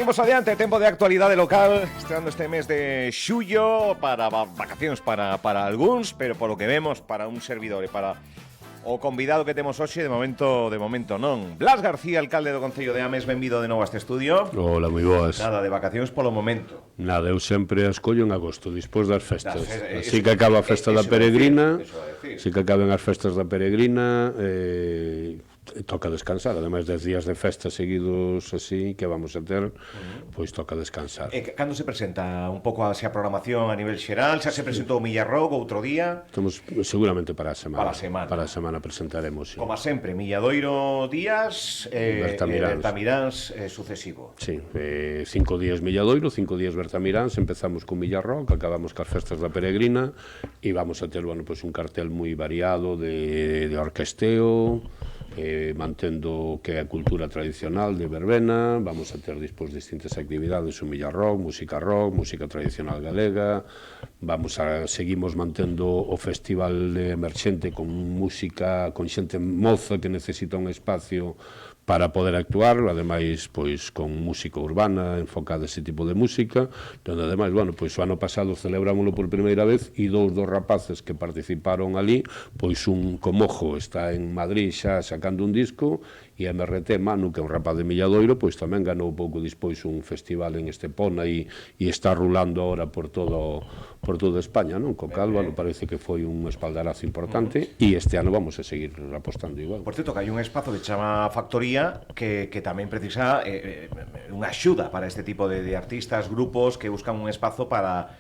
Seguimos adiante, tempo de actualidade local, estreando este mes de xullo para vacacións para algúns, pero polo que vemos para un servidor e para o convidado que temos hoxe, de momento non. Blas García, alcalde do Concello de Ames, benvido de novo a este estudio. Hola, moi boas. Nada de vacacións polo momento. Nada, eu sempre as collo en agosto, despois das festas. Así que acaba a festa da Peregrina, así que acaben as festas da Peregrina, toca descansar, ademais 10 días de festa seguidos así que vamos a ter, pois toca descansar. Cando se presenta un pouco a programación a nivel xeral? Xa se presentou o Millarroc outro día? Estamos seguramente para a semana. Para a semana presentaremos, sí. Como sempre, Milladoiro días, Bertamiráns sucesivo. Sí, 5 días Milladoiro, 5 días Bertamiráns, empezamos con Millarroc, acabamos cas festas da Peregrina e vamos a ter, bueno, pois un cartel moi variado de orquesteo, mantendo que é a cultura tradicional de verbena. Vamos a ter despois distintas actividades, o Millarroc, música rock, música tradicional galega. Seguimos mantendo o festival emerxente con música, con xente moza que necesita un espacio para poder actuar, ademais, pois, con música urbana, enfocada ese tipo de música, donde, ademais, bueno, pois, o ano pasado celebrámoslo por primeira vez e dous dos rapaces que participaron ali, pois, un Comojo está en Madrid xa sacando un disco, e MRT Manu, que é un rapaz de Milladoiro, pois tamén ganou pouco despois un festival en Estepona e está rulando ahora por toda España, non? Co cal, bueno, parece que foi un espaldarazo importante e este ano vamos a seguir apostando igual. Por certo, que hai un espazo que chama Factoría que tamén precisa unha axuda para este tipo de artistas, grupos que buscan un espazo para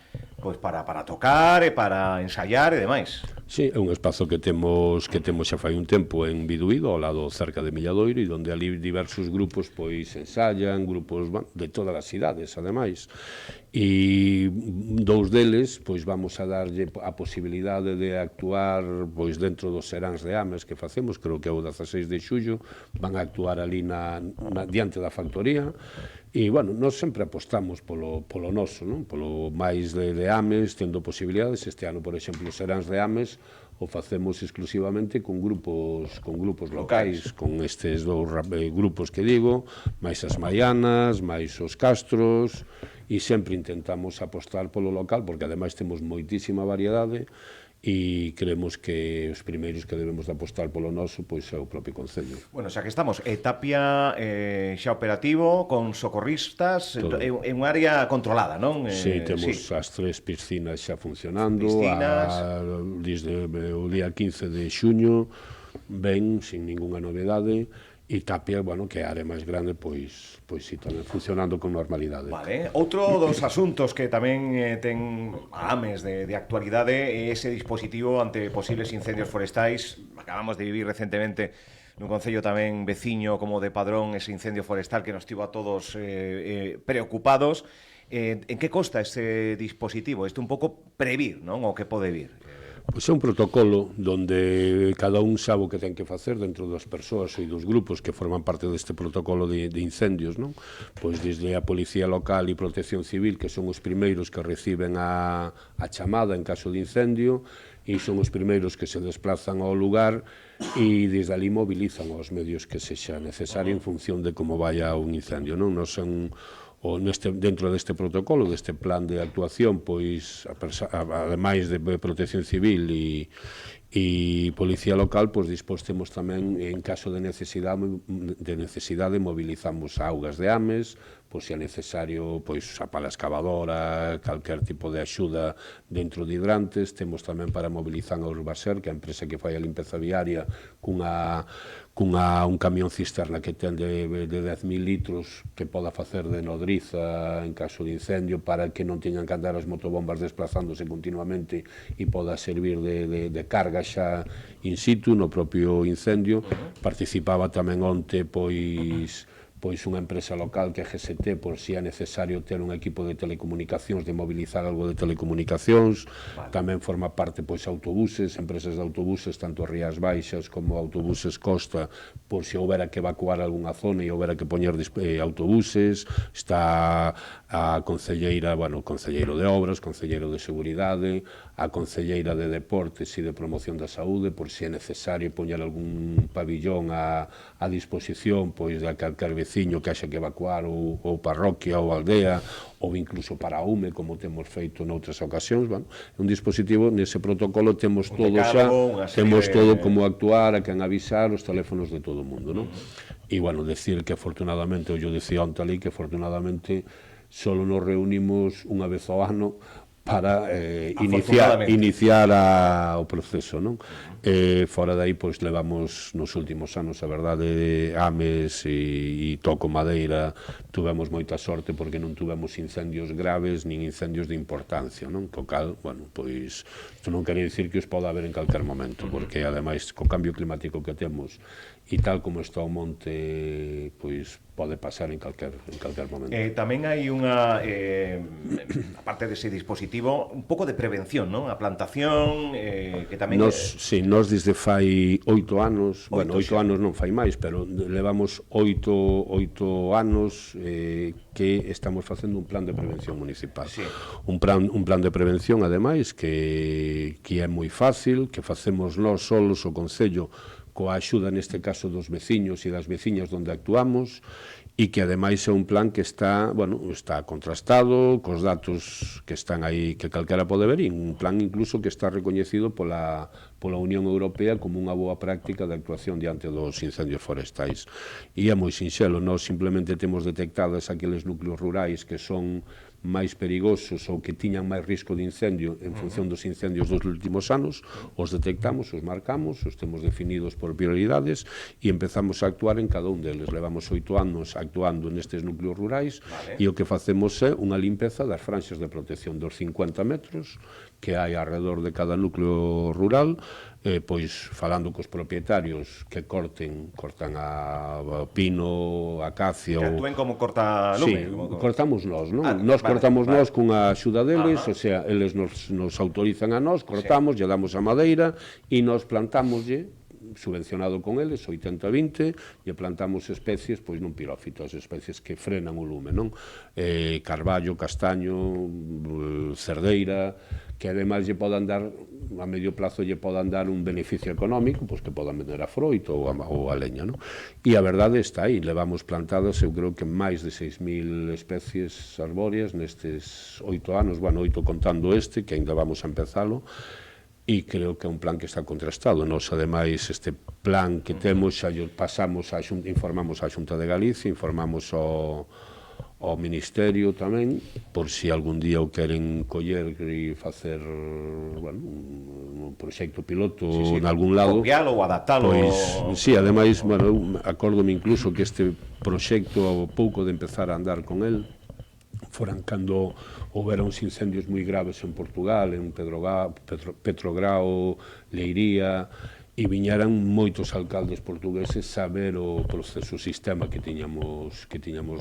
tocar e para ensaiar e demais. Sí, é un espazo que temos xa fai un tempo en Biduído, ao lado cerca de Milladoiro, e onde ali diversos grupos pois ensayan, grupos de todas as cidades, ademais. E dous deles pois vamos a darlle a posibilidade de actuar pois dentro dos seráns de Ames que facemos, creo que é o 16 de xullo, van a actuar ali diante da Factoría. E, bueno, nós sempre apostamos polo noso, non? Polo máis de Ames, tendo posibilidades. Este ano, por exemplo, os seráns de Ames o facemos exclusivamente con grupos locais, con estes dous grupos que digo, máis as Maianas, máis os Castros, e sempre intentamos apostar polo local, porque ademais temos moitísima variedade, e creemos que os primeiros que debemos de apostar polo noso pois é o propio Concello. Bueno, xa que estamos, Tapia xa operativo, con socorristas, é unha área controlada, non? Sí, temos as 3 piscinas xa funcionando, desde o día 15 de xuño, ben, sin ninguna novedade. E Tapia, bueno, que é a área máis grande, pois si tamén funcionando con normalidade. Vale, outro dos asuntos que tamén ten a Ames de actualidade é ese dispositivo ante posibles incendios forestais. Acabamos de vivir recentemente nun concello tamén veciño como de Padrón ese incendio forestal que nos tivo a todos preocupados. En que consta ese dispositivo? Isto un pouco previr, non? O que pode vir. Pois é un protocolo onde cada un sabe o que ten que facer dentro das persoas e dos grupos que forman parte deste protocolo de incendios, non? Pois desde a Policía Local e Protección Civil, que son os primeiros que reciben a chamada en caso de incendio, e son os primeiros que se desplazan ao lugar e desde ali mobilizan os medios que sexa necesario en función de como vaya un incendio, non? Non son dentro deste protocolo, deste plan de actuación, pois, ademais de Protección Civil e Policía Local, pois, despois temos tamén, en caso de necesidade, mobilizamos augas de Ames, pois, se é necesario, pois, a pala excavadora, calquer tipo de axuda dentro de hidrantes. Temos tamén para mobilizar a Urbaser, que é a empresa que fai a limpeza viaria, un camión cisterna que ten de 10.000 litros que poda facer de nodriza en caso de incendio para que non teñan que andar as motobombas desplazándose continuamente e poda servir de carga xa in situ no propio incendio. Participaba tamén onte pois unha empresa local que é GST, por si é necesario ter un equipo de telecomunicacións, de mobilizar algo de telecomunicacións. Tamén forma parte pois autobuses, empresas de autobuses, tanto Rías Baixas como autobuses Costa, por si houbera que evacuar algunha zona e houbera que poñer autobuses. Está a concelleira, bueno, o concelleiro de Obras, concelleiro de Seguridade, a concelleira de Deportes e de Promoción da Saúde, por si é necesario poñer algún pabillón a disposición pois de calquer veciño veciño que haxa que evacuar ou parroquia ou aldea, ou incluso para a UME, como temos feito noutras ocasións. Bueno, é un dispositivo, nese protocolo temos todo xa, temos todo como actuar, a quen avisar, os teléfonos de todo o mundo, non? E, bueno, decir que afortunadamente, eu dicía onte ali, que afortunadamente solo nos reunimos unha vez ao ano para iniciar o proceso, non? Fora dai, pois, levamos nos últimos anos, a verdade, Ames e toco madeira, tuvemos moita sorte porque non tuvemos incendios graves nin incendios de importancia, non? Co cal, bueno, pois, isto non quere dicir que os poda haber en calquer momento, porque, ademais, co cambio climático que temos e tal como está o monte, pois pode pasar en calquer momento. Tamén hai unha, aparte dese dispositivo, un pouco de prevención, non? A plantación, que tamén... Sí, nos desde fai 8 anos, bueno, 8 anos non fai máis, pero levamos 8 anos que estamos facendo un plan de prevención municipal. Sí. Un plan de prevención, ademais, que é moi fácil, que facemos nós solos, o Concello, coa axuda neste caso dos veciños e das veciñas onde actuamos, e que ademais é un plan que está, bueno, está contrastado cos datos que están aí, que calquera pode ver, e un plan incluso que está recoñecido pola Unión Europea como unha boa práctica de actuación diante dos incendios forestais. E é moi sinxelo, nós simplemente temos detectados aqueles núcleos rurais que son máis perigosos ou que tiñan máis risco de incendio en función dos incendios dos últimos anos, os detectamos, os marcamos, os temos definidos por prioridades e empezamos a actuar en cada un deles. Levamos 8 anos actuando nestes núcleos rurais e o que facemos é unha limpeza das franxas de protección dos 50 metros que hai alrededor de cada núcleo rural, pois falando cos propietarios que cortan a pino, a acacia... Que actúen como corta-lume. Sí, cortamos nós, non? Nos cortamos nós cunha axuda deles, o sea, eles nos autorizan a nós, cortamos, lle damos a madeira e nos plantámoslle, subvencionado con eles, 80-20, e plantamos especies, pois non pirófitas, especies que frenan o lume, non? Carballo, castaño, cerdeira, que ademais lle podan dar, a medio plazo lle podan dar un beneficio económico, pois que podan vender a froito ou a leña, non? E a verdade está aí, levamos plantadas, eu creo que máis de 6.000 especies arbóreas nestes 8 anos, bueno, 8 contando este, que ainda vamos a empezalo, e creo que é un plan que está contrastado. Nos, ademais, este plan que temos, xa pasamos informamos á Xunta de Galicia, informamos ao Ministerio tamén, por si algún día o queren coller e facer, bueno, un proxecto piloto en algún lado. Copialo ou adaptalo. Pois, sí, ademais, bueno, acórdome incluso que este proxecto, ao pouco de empezar a andar con el, foran cando houbera uns incendios moi graves en Portugal, en Petrograo, Leiría, e viñeran moitos alcaldes portugueses a ver o proceso, o sistema que tiñamos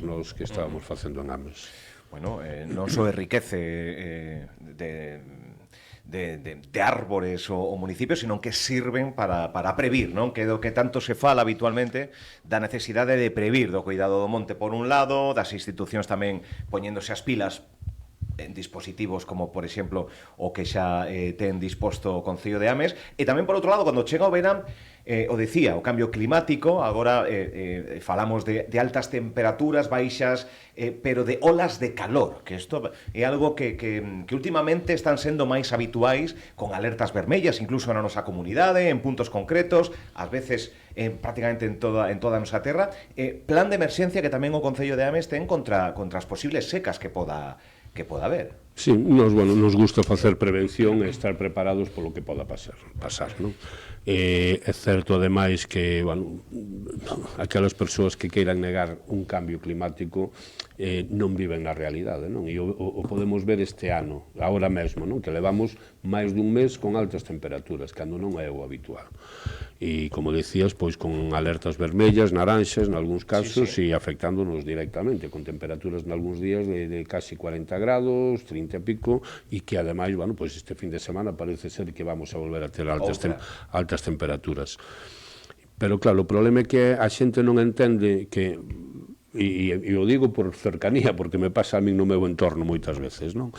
nós que estábamos facendo en Ames. Bueno, non só enriquece de árbores o municipios, sino que sirven para previr, non? Que do que tanto se fala habitualmente da necesidade de previr do cuidado do monte por un lado, das institucións tamén poñéndose as pilas en dispositivos como, por exemplo, o que xa ten disposto o Concello de Ames, e tamén, por outro lado, cando chega o verán, o decía, o cambio climático, agora falamos de altas temperaturas baixas, pero de olas de calor, que isto é algo que últimamente están sendo máis habituais, con alertas vermellas, incluso na nosa comunidade, en puntos concretos, ás veces prácticamente en toda a nosa terra. Plan de emerxencia que tamén o Concello de Ames ten contra as posibles secas que poda haber. Sí, nos gusta facer prevención e estar preparados polo que poda pasar, non? É certo, ademais, que, bueno, aquelas persoas que queiran negar un cambio climático non viven na realidade, non? E o podemos ver este ano, agora mesmo, non? Que levamos máis dun mes con altas temperaturas, cando non é o habitual. E, como decías, pois con alertas vermellas, naranxas, nalgúns casos, e afectándonos directamente, con temperaturas nalgúns días de casi 40 grados, 30 e pico, e que, ademais, bueno, pois este fin de semana parece ser que vamos a volver a ter altas temperaturas. Pero, claro, o problema é que a xente non entende que, e o digo por cercanía, porque me pasa a min no meu entorno moitas veces, non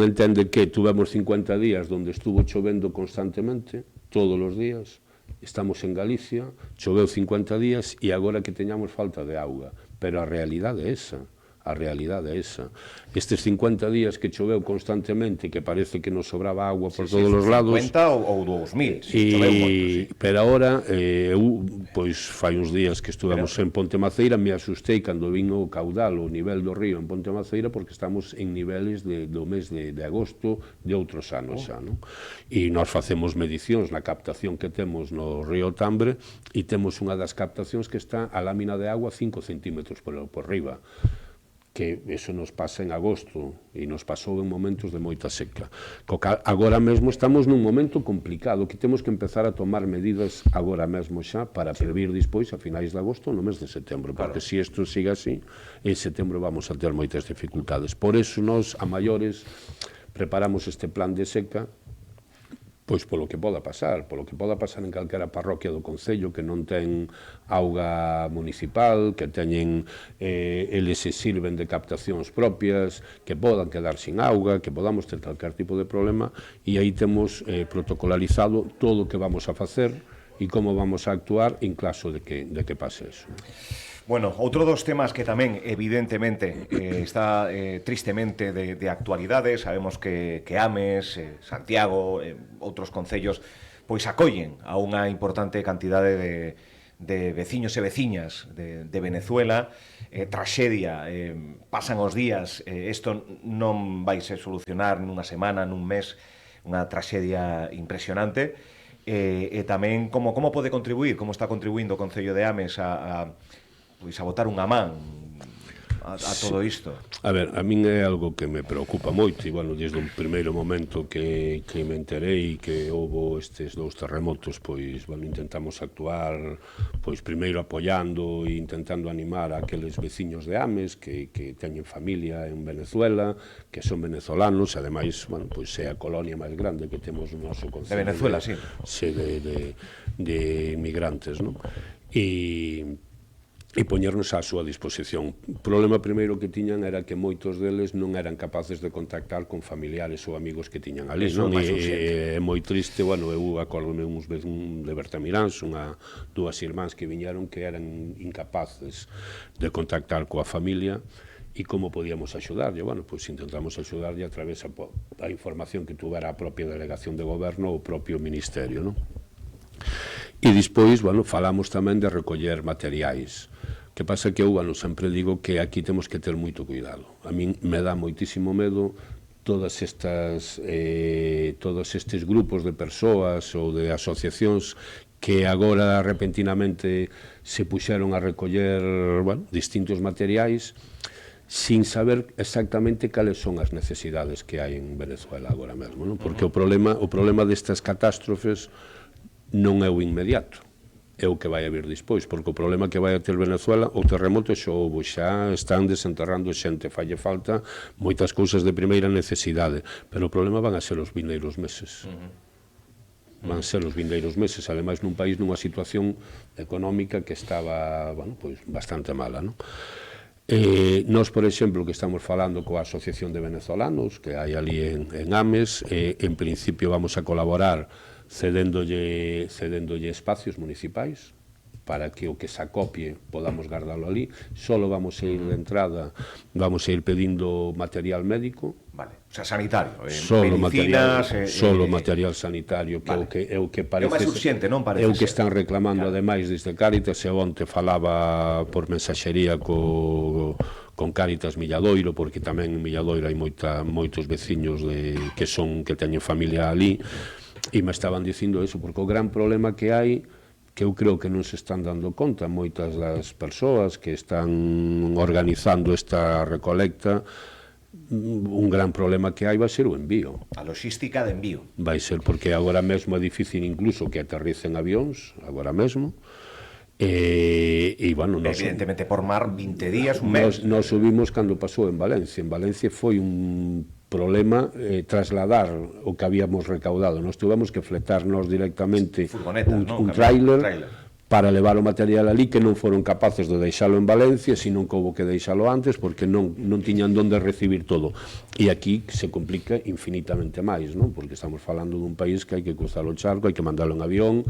entende que tuvemos 50 días onde estuvo chovendo constantemente, todos os días, estamos en Galicia, choveu 50 días e agora que teñamos falta de auga. Pero a realidade é esa. A realidade é esa. Estes 50 días que choveu constantemente, que parece que nos sobraba agua por todos os lados... 50 ou 2000, choveu moito, Pero agora, eu, pois, fai uns días que estuvemos en Ponte Maceira, me asustei cando vin o caudal, o nivel do río en Ponte Maceira, porque estamos en niveles do mes de agosto de outros anos xa, non? E nós facemos medicións na captación que temos no río Tambre e temos unha das captacións que está a lámina de agua 5 centímetros por riba, que eso nos pasa en agosto e nos pasou en momentos de moita seca. Agora mesmo estamos nun momento complicado que temos que empezar a tomar medidas agora mesmo xa para previr despois a finais de agosto no mes de setembro, porque se isto siga así, en setembro vamos a ter moitas dificultades. Por eso nós, a maiores, preparamos este plan de seca pois polo que poda pasar en calquera parroquia do Concello que non ten auga municipal, que teñen, eles se sirven de captacións propias, que podan quedar sin auga, que podamos ter calquer tipo de problema, e aí temos protocolarizado todo o que vamos a facer e como vamos a actuar en caso de que pase eso. Bueno, outro dos temas que tamén, evidentemente, está tristemente de actualidade, sabemos que Ames, Santiago, outros concellos, pois acollen a unha importante cantidade de veciños e veciñas de Venezuela, traxedia, pasan os días, isto non vai se solucionar nunha semana, nun mes, unha traxedia impresionante, e tamén como pode contribuir, como está contribuindo o Concello de Ames a botar unha man a todo isto. A ver, a min é algo que me preocupa moito e, bueno, desde o primeiro momento que me enterei que houve estes dous terremotos, pois, bueno, intentamos actuar, pois, primeiro apoiando e intentando animar a aqueles veciños de Ames que teñen familia en Venezuela, que son venezolanos, ademais, bueno, pois é a colonia máis grande que temos no noso concello. De Venezuela, sí. Sí, de migrantes, non? E poñernos á súa disposición. O problema primeiro que tiñan era que moitos deles non eran capaces de contactar con familiares ou amigos que tiñan ali, non? E é moi triste, bueno, eu acórdome uns veces de Bertamiráns, dúas irmáns que viñeron que eran incapaces de contactar coa familia e como podíamos axudarlle. Bueno, pois intentamos axudarlle a través da información que tuvera a propia delegación de goberno ou o propio ministerio, non? E despois, bueno, falamos tamén de recoller materiais. Que pasa que eu, bueno, sempre digo que aquí temos que ter moito cuidado. A min me dá moitísimo medo todos estes grupos de persoas ou de asociacións que agora repentinamente se puxeron a recoller, bueno, distintos materiais sin saber exactamente cales son as necesidades que hai en Venezuela agora mesmo, non? Porque o problema destas catástrofes non é o inmediato, é o que vai a vir despois, porque o problema que vai a ter Venezuela, o terremoto xa houve, xa están desenterrando xente, falle falta moitas cousas de primeira necesidade, pero o problema van a ser os vindeiros meses. Van ser os vindeiros meses, ademais nun país nunha situación económica que estaba, bueno, pois bastante mala, non? Nós, por exemplo, que estamos falando coa Asociación de Venezolanos que hai ali en Ames, en principio vamos a colaborar cedéndolle espacios municipais para que o que se acopie podamos guardalo ali. Solo vamos a ir de entrada, vamos a ir pedindo material médico. Vale, o sea, sanitario, solo medicinas... material sanitario, que vale. É o que parece... É o máis urxente, non parece ser. É o que están reclamando, claro. Ademais, desde Cáritas, e onte falaba por mensaxería con Cáritas Milladoiro, porque tamén en Milladoiro hai moitos veciños que teñen familia ali, e me estaban dicindo eso, porque o gran problema que hai, que eu creo que non se están dando conta moitas das persoas que están organizando esta recolecta, un gran problema que hai vai ser o envío. A logística de envío. Vai ser porque agora mesmo é difícil incluso que aterricen avións, agora mesmo, e bueno, evidentemente por mar 20 días, un mes. Nos subimos cando pasou en Valencia. En Valencia foi un problema trasladar o que habíamos recaudado. Nos tuvemos que fletarnos directamente un tráiler para levar o material ali, que non foron capaces de deixalo en Valencia, sino que houve que deixalo antes, porque non tiñan donde recibir todo. E aquí se complica infinitamente máis, non? Porque estamos falando dun país que hai que cruzar o charco, hai que mandalo en avión,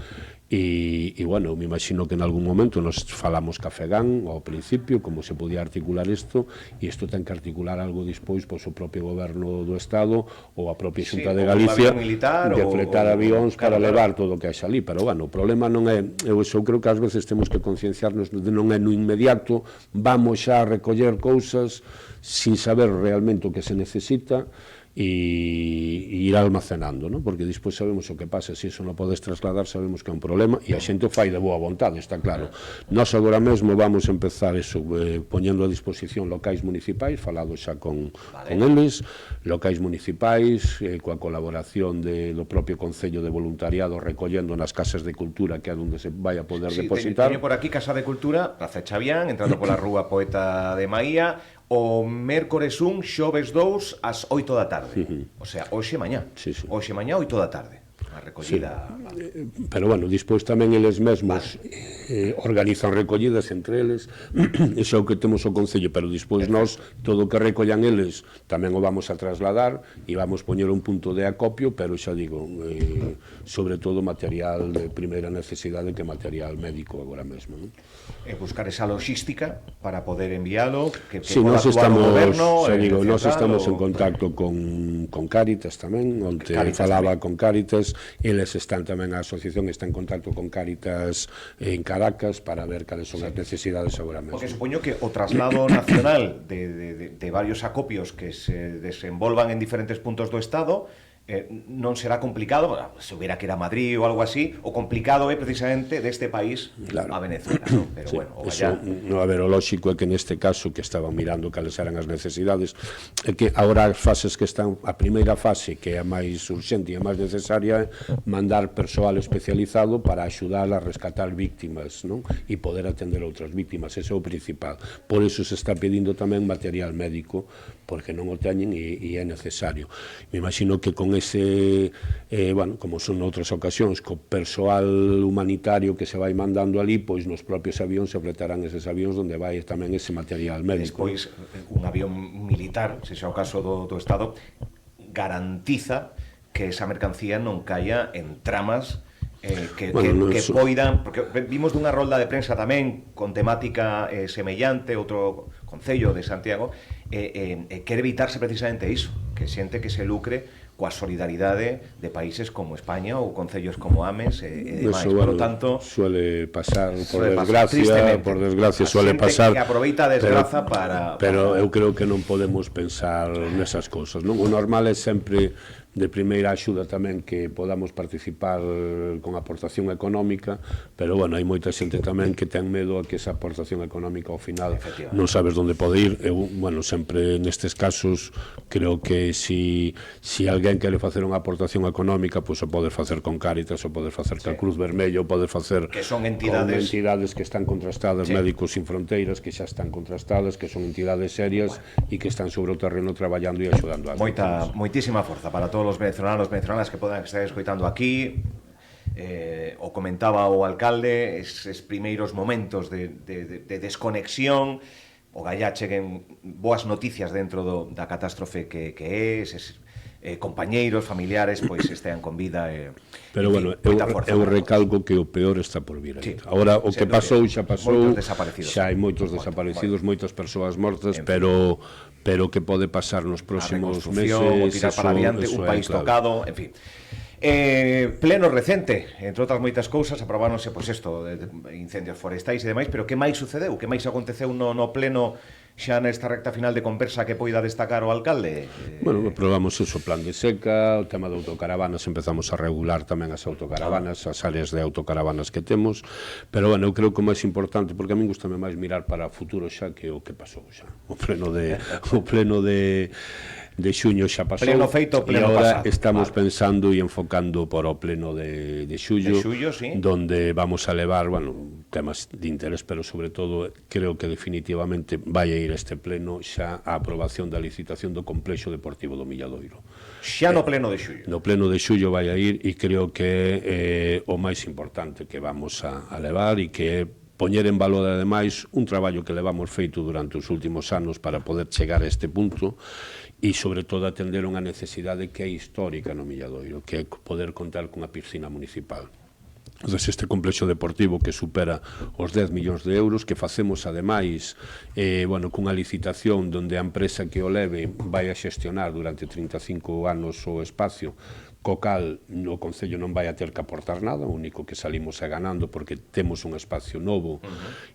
e bueno, me imagino que en algún momento nos falamos ca FEGAN ao principio, como se podía articular isto, e isto ten que articular algo despois pois o propio goberno do Estado ou a propia Xunta de Galicia de fletar avións para levar todo o que haxa ali, pero bueno, o problema non é, eu creo que ás veces temos que concienciarnos de non é no inmediato, vamos xa a recoller cousas sin saber realmente o que se necesita e ir almacenando, ¿no? Porque despois sabemos o que pasa, se iso non podes trasladar sabemos que é un problema e a xente o fai de boa vontade, está claro. Nós agora mesmo vamos empezar eso, poñendo a disposición locais municipais, falado xa con eles, locais municipais, coa colaboración do propio Concello de Voluntariado, recollendo nas casas de cultura, que é onde se vai a poder depositar. Teño por aquí Casa de Cultura, Praza Chavián, entrando pola rúa Poeta de Maía, o mércores 1, xoves 2, ás 8 da tarde. O sea, hoxe mañá. Hoxe mañá, 8 da tarde. A recollida... Pero, bueno, despois tamén eles mesmos organizan recollidas entre eles. Iso é o que temos o Concello, pero despois nós, todo o que recollan eles, tamén o vamos a trasladar e vamos poñer un punto de acopio, pero xa digo, sobre todo material de primeira necesidade, que material médico agora mesmo, non? Buscar esa logística para poder envialo, que poda actuar o goberno. Nós estamos en contacto con Cáritas tamén, onde falaba con Cáritas, eles están tamén, a asociación está en contacto con Cáritas en Caracas para ver cales son as necesidades agora mesmo. Porque supoño que o traslado nacional de varios acopios que se desenvolvan en diferentes puntos do Estado non será complicado, se hubiera que ir a Madrid ou algo así, o complicado é precisamente deste país a Venezuela, ¿no? Pero bueno, o eso, no, a ver, o lógico é que neste caso que estaban mirando cales eran as necesidades, é que agora as fases que están, a primeira fase que é a máis urxente e a máis necesaria é mandar persoal especializado para axudar a rescatar víctimas, non? E poder atender outras víctimas, ese é o principal. Por iso se está pedindo tamén material médico, porque non o teñen e é necesario. Me imagino que con ese, bueno, como son outras ocasións, co persoal humanitario que se vai mandando ali, pois nos propios avións se fletarán eses avións onde vai tamén ese material médico. Despois, un avión militar, se xa o caso do Estado, garantiza que esa mercancía non caia en tramas que poidan, porque vimos dunha rolda de prensa tamén con temática semellante, outro concello de Santiago, quere evitarse precisamente iso, que xente que se lucre coa solidaridade de países como España ou concellos como Ames e demais. Por lo tanto, suele pasar, por desgracia suele pasar, que aproveita a desgraza para... Pero eu creo que non podemos pensar nesas cousas, non? O normal é sempre de primeira axuda tamén que podamos participar con aportación económica, pero, bueno, hai moita xente tamén que ten medo a que esa aportación económica ao final non sabes onde pode ir. Eu, bueno, sempre nestes casos creo que si alguén quere facer unha aportación económica, pois o podes facer con Cáritas, o podes facer ca Cruz Vermella, o podes facer que son entidades que están contrastadas, Médicos Sin Fronteiras, que xa están contrastadas, que son entidades serias e que están sobre o terreno traballando e axudando a moitísima forza para todos os venezolanas que podan estar escoitando aquí. O comentaba o alcalde, eses primeiros momentos de desconexión, o gallá cheguen boas noticias dentro da catástrofe que é, eses compañeiros, familiares, pois estean con vida. Pero, bueno, eu recalco que o peor está por vir. Agora, o que pasou xa pasou, xa hai moitos desaparecidos, moitas persoas mortas, pero que pode pasar nos próximos meses, tirar para adiante, un país tocado, en fin. Pleno recente, entre outras moitas cousas, aprobáronse, pois isto, de incendios forestais e demais, pero que máis sucedeu? Que máis aconteceu no pleno xa nesta recta final de conversa que poida destacar o alcalde? Bueno, aprobamos o plan de seca, o tema de autocaravanas, empezamos a regular tamén as autocaravanas, as áreas de autocaravanas que temos, pero, bueno, eu creo que o máis importante, porque a min gustame máis mirar para o futuro xa que o que pasou xa. O pleno de xuño xa pasou, pleno feito, pleno e agora pasado. Estamos pensando e enfocando por o pleno de xullo, sí, donde vamos a levar, bueno, temas de interés, pero sobre todo creo que definitivamente vai a ir este pleno xa a aprobación da licitación do complexo deportivo do Milladoiro. Xa no pleno de xullo. No pleno de xullo vai a ir e creo que é o máis importante que vamos a levar e que é poñer en valor, ademais, un traballo que levamos feito durante os últimos anos para poder chegar a este punto e, sobre todo, atender unha necesidade que é histórica no Milladoiro, que é poder contar cunha piscina municipal. Este complexo deportivo que supera os 10 millóns de euros, que facemos ademais cunha licitación onde a empresa que o leve vai a xestionar durante 35 anos o espacio, co cal o Concello non vai a ter que aportar nada, o único que salimos é ganando porque temos un espacio novo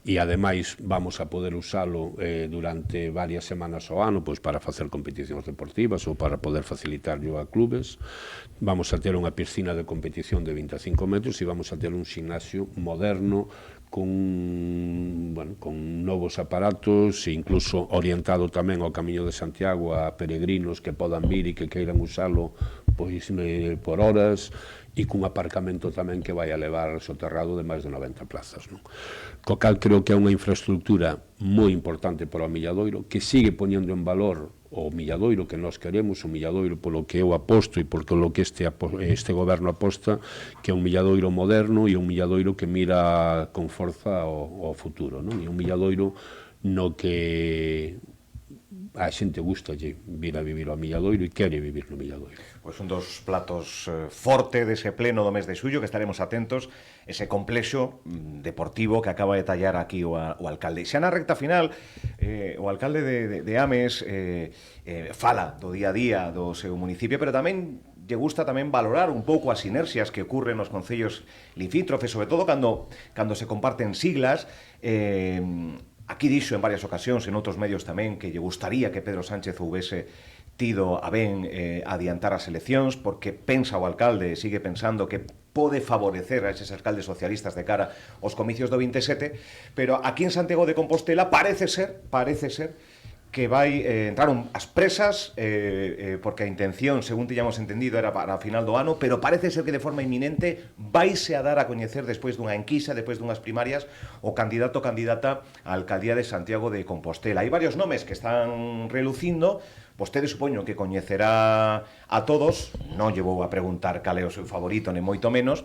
e ademais vamos a poder usalo durante varias semanas ao ano pois para facer competicións deportivas ou para poder facilitarlo a clubes. Vamos a ter unha piscina de competición de 25 metros e vamos a ter un gimnasio moderno con novos aparatos e incluso orientado tamén ao Camiño de Santiago a peregrinos que podan vir e que queiran usalo pois por horas e cun aparcamento tamén que vai a levar soterrado de máis de 90 plazas, non? Co cal creo que é unha infraestructura moi importante para o Milladoiro que sigue poñendo en valor o Milladoiro que nós queremos, o Milladoiro polo que eu aposto e polo que este goberno aposta, que é un Milladoiro moderno e un Milladoiro que mira con forza ao futuro, non? E un Milladoiro no que a xente gustalle vir a vivir ao Milladoiro e quere vivir no Milladoiro. Pois un dos platos forte dese pleno do mes de xullo que estaremos atentos, ese complexo deportivo que acaba de tallar aquí o alcalde. Xa na recta final, o alcalde de Ames fala do día a día do seu municipio, pero tamén lle gusta tamén valorar un pouco as sinerxias que ocurren nos concellos limítrofes, sobre todo cando se comparten siglas. Aquí dixo en varias ocasións, en outros medios tamén, que lle gustaría que Pedro Sánchez houvese tido a ben adiantar as eleccións, porque pensa o alcalde, sigue pensando que pode favorecer a eses alcaldes socialistas de cara aos comicios do 27, pero aquí en Santiago de Compostela parece ser que vai entrar as presas, porque a intención, según tiñamos entendido, era para a final do ano, pero parece ser que de forma inminente vaise a dar a coñecer despois dunha enquisa, despois dunhas primarias, o candidato ou candidata á alcaldía de Santiago de Compostela. Hai varios nomes que están relucindo, vostede supoño que coñecerá a todos, non lle vou a preguntar cal é o seu favorito, nem moito menos,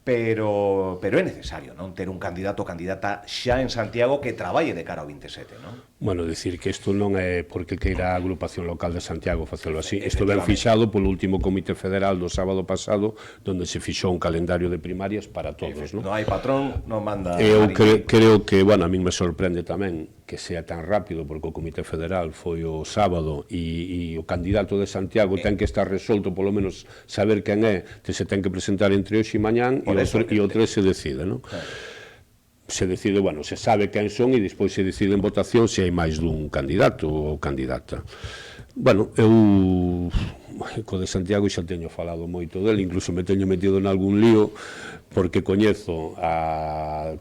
pero é necesario, non, ter un candidato ou candidata xa en Santiago que traballe de cara ao 27, non? Bueno, dicir que isto non é porque queira a agrupación local de Santiago facelo así. Isto ben fixado polo último Comité Federal do sábado pasado, donde se fixou un calendario de primarias para todos, non? Non hai patrón, non manda... Eu creo que, a min me sorprende tamén que sea tan rápido, porque o Comité Federal foi o sábado e o candidato de Santiago ten que estar resolto, polo menos saber quen é, que se ten que presentar entre hoxe e mañán e o 3 se decide, non? Se decide, se sabe quen son e despois se decide en votación se hai máis dun candidato ou candidata. Eu co de Santiago xa teño falado moito dele, incluso me teño metido en algún lío porque coñezo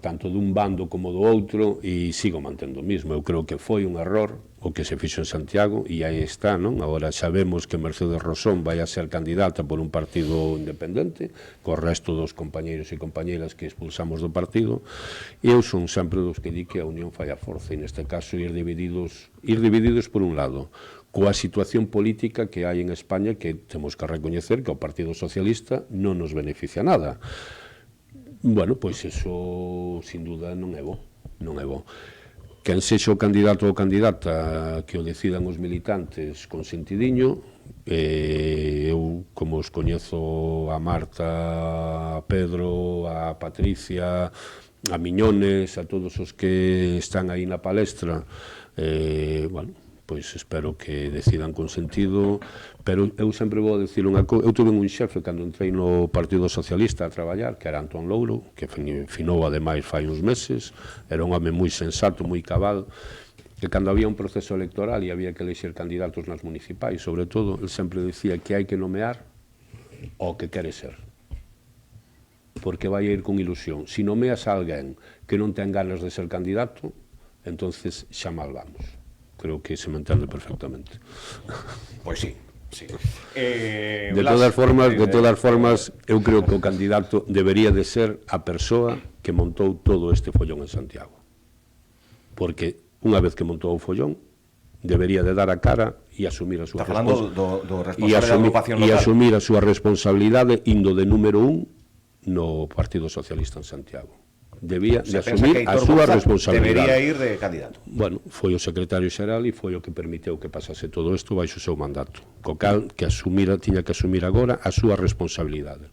tanto dun bando como do outro e sigo mantendo o mismo. Eu creo que foi un error o que se fixo en Santiago e aí está, non? Agora sabemos que Mercedes Rosón vai a ser candidata por un partido independente co resto dos compañeiros e compañeiras que expulsamos do partido e eu son sempre dos que di que a unión fai a forza e neste caso ir divididos por un lado coa situación política que hai en España que temos que recoñecer que o Partido Socialista non nos beneficia nada. Pois eso sin duda non é bo. Quen sexa o candidato ou candidata que o decidan os militantes con sentidiño, eu como os coñezo a Marta, a Pedro, a Patricia, a Miñones, a todos os que están aí na palestra, pois espero que decidan con sentido, pero eu sempre vou dicir unha cousa. Eu tuve un xefe cando entrei no Partido Socialista a traballar, que era Antón Louro, que finou ademais fai uns meses, era un home moi sensato, moi cabal, que cando había un proceso electoral e había que elexer candidatos nas municipais, sobre todo, el sempre dicía que hai que nomear o que quere ser, porque vai a ir con ilusión. Se nomeas a alguén que non ten ganas de ser candidato, entonces xa mal vamos. Creo que se me entende perfectamente. Pois sí. De todas formas, eu creo que o candidato debería de ser a persoa que montou todo este follón en Santiago. Porque unha vez que montou o follón, debería de dar a cara e asumir a súa responsabilidade indo de número 1 no Partido Socialista en Santiago. Debía de asumir a súa responsabilidade. Debería ir de candidato. Foi o secretario xeral e foi o que permiteu que pasase todo isto baixo o seu mandato. Co cal, tiña que asumir agora a súa responsabilidade.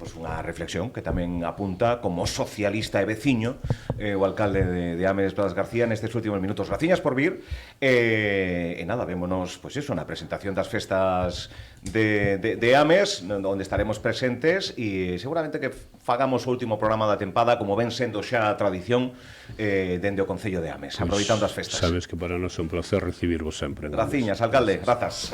pois unha reflexión que tamén apunta como socialista e veciño o alcalde de Ames, Plas García, nestes últimos minutos. Graciñas por vir e nada, vémonos pois iso, na presentación das festas de Ames, onde estaremos presentes e seguramente que fagamos o último programa da tempada, como ven sendo xa a tradición dende o Concello de Ames, aproveitando as festas. Sabes que para nós é un placer recibirvos sempre. Graciñas, alcalde, grazas.